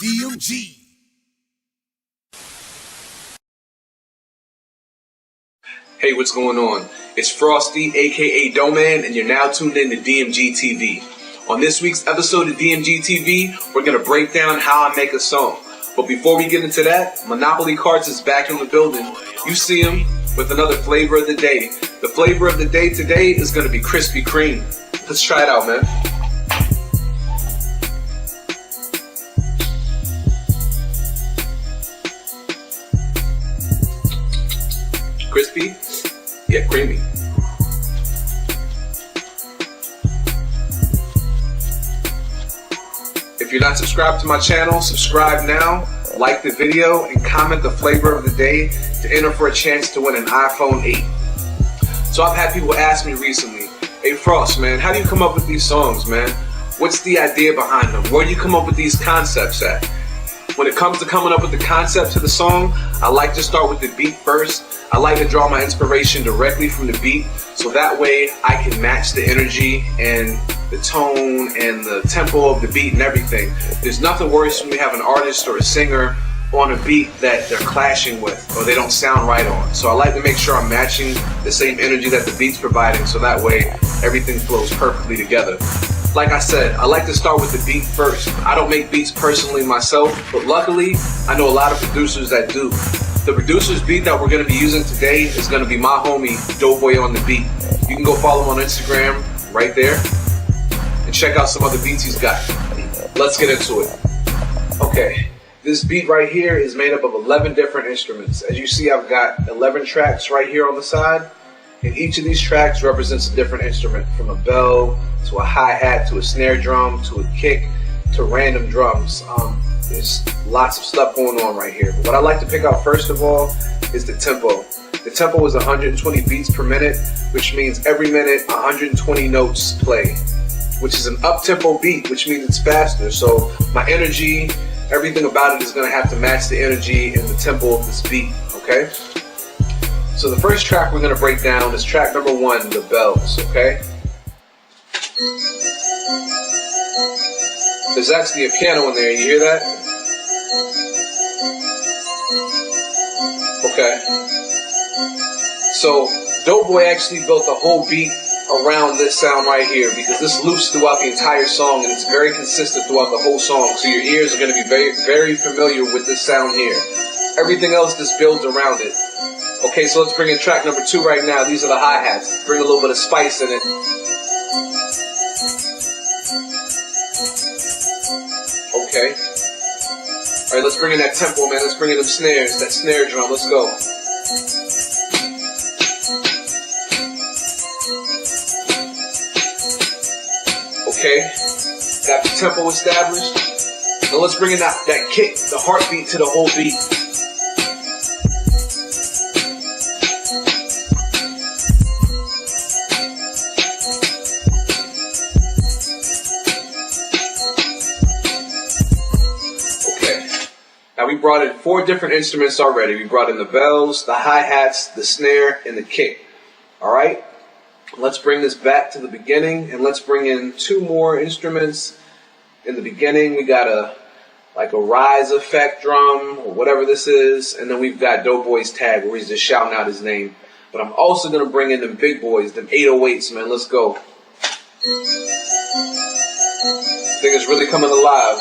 DMG. Hey, what's going on? It's Frosty, aka Doman, and you're now tuned in to DMG TV. On this week's episode of DMG TV, we're going to break down how I make a song. But before we get into that, Monopoly Cards is back in the building. You see him with another flavor of the day. The flavor of the day today is going to be Krispy Kreme. Let's try it out, man. Crispy? Yeah, creamy. If you're not subscribed to my channel, subscribe now, like the video, and comment the flavor of the day to enter for a chance to win an iPhone 8. So I've had people ask me recently, hey Frost, man, how do you come up with these songs, man? What's the idea behind them? Where do you come up with these concepts at? When it comes to coming up with the concept to the song, I like to start with the beat first. I like to draw my inspiration directly from the beat, so that way I can match the energy and the tone and the tempo of the beat and everything. There's nothing worse when we have an artist or a singer on a beat that they're clashing with or they don't sound right on. So I like to make sure I'm matching the same energy that the beat's providing, so that way everything flows perfectly together. Like I said, I like to start with the beat first. I don't make beats personally myself, but luckily I know a lot of producers that do. The producer's beat that we're going to be using today is going to be my homie Doughboy on the beat. You can go follow him on Instagram right there and check out some other beats he's got. Let's get into it. Okay, this beat right here is made up of 11 different instruments. As you see, I've got 11 tracks right here on the side, and each of these tracks represents a different instrument, from a bell to a hi-hat to a snare drum to a kick to random drums. There's lots of stuff going on right here. But what I like to pick out first of all is the tempo. The tempo is 120 beats per minute, which means every minute 120 notes play, which is an up-tempo beat, which means it's faster. So my energy, everything about it is going to have to match the energy and the tempo of this beat, okay? So the first track we're going to break down is track number 1, The Bells, okay? There's actually a piano in there, you hear that? Okay. So Doughboy actually built the whole beat around this sound right here, because this loops throughout the entire song and it's very consistent throughout the whole song. So your ears are going to be very, very familiar with this sound here. Everything else just builds around it. Okay, so let's bring in track number 2 right now. These are the hi-hats. Bring a little bit of spice in it. Okay. Alright, let's bring in that tempo, man. Let's bring in them snares, that snare drum. Let's go. Okay. Got the tempo established. Now let's bring in that kick, the heartbeat to the whole beat. Now we brought in 4 different instruments already. We brought in the bells, the hi-hats, the snare, and the kick. Alright? Let's bring this back to the beginning, and let's bring in 2 more instruments. In the beginning, we got a rise effect drum, or whatever this is, and then we've got Doughboy's tag, where he's just shouting out his name. But I'm also going to bring in them big boys, them 808s, man. Let's go. Thing is really coming alive.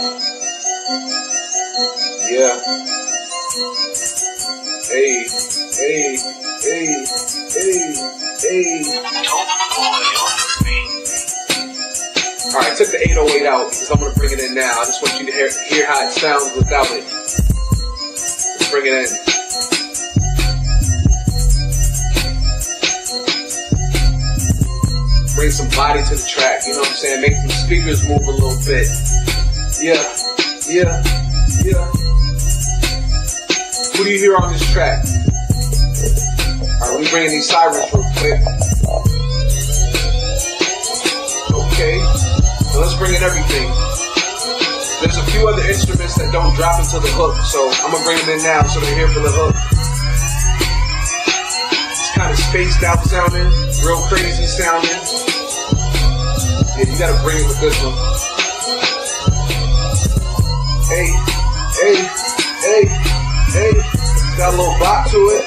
Yeah. Hey, hey, hey, hey, hey. Alright, I took the 808 out because I'm going to bring it in now. I just want you to hear how it sounds without it. Let's bring it in. Bring some body to the track, you know what I'm saying? Make some speakers move a little bit. Yeah, yeah, yeah. Who do you hear on this track? Alright, let me bring in these sirens real quick. Okay, so let's bring in everything. There's a few other instruments that don't drop until the hook, so I'm gonna bring them in now so they're here for the hook. It's kind of spaced out sounding, real crazy sounding. Yeah, you gotta bring it with this one. Hey, hey, got a little bop to it.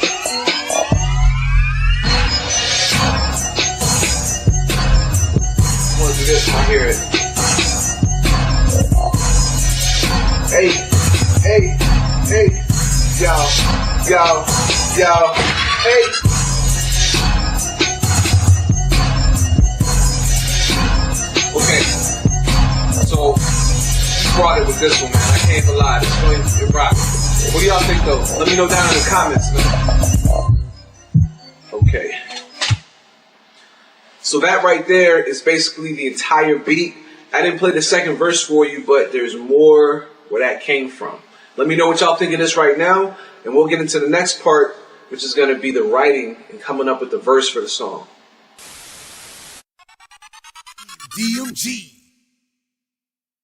I'm gonna do this when I hear it. Hey, yo, hey. Okay, so brought it with this one, man. I can't even lie. This joint, it rock. What do y'all think, though? Let me know down in the comments, man. Okay. So that right there is basically the entire beat. I didn't play the second verse for you, but there's more where that came from. Let me know what y'all think of this right now, and we'll get into the next part, which is going to be the writing and coming up with the verse for the song. DMG.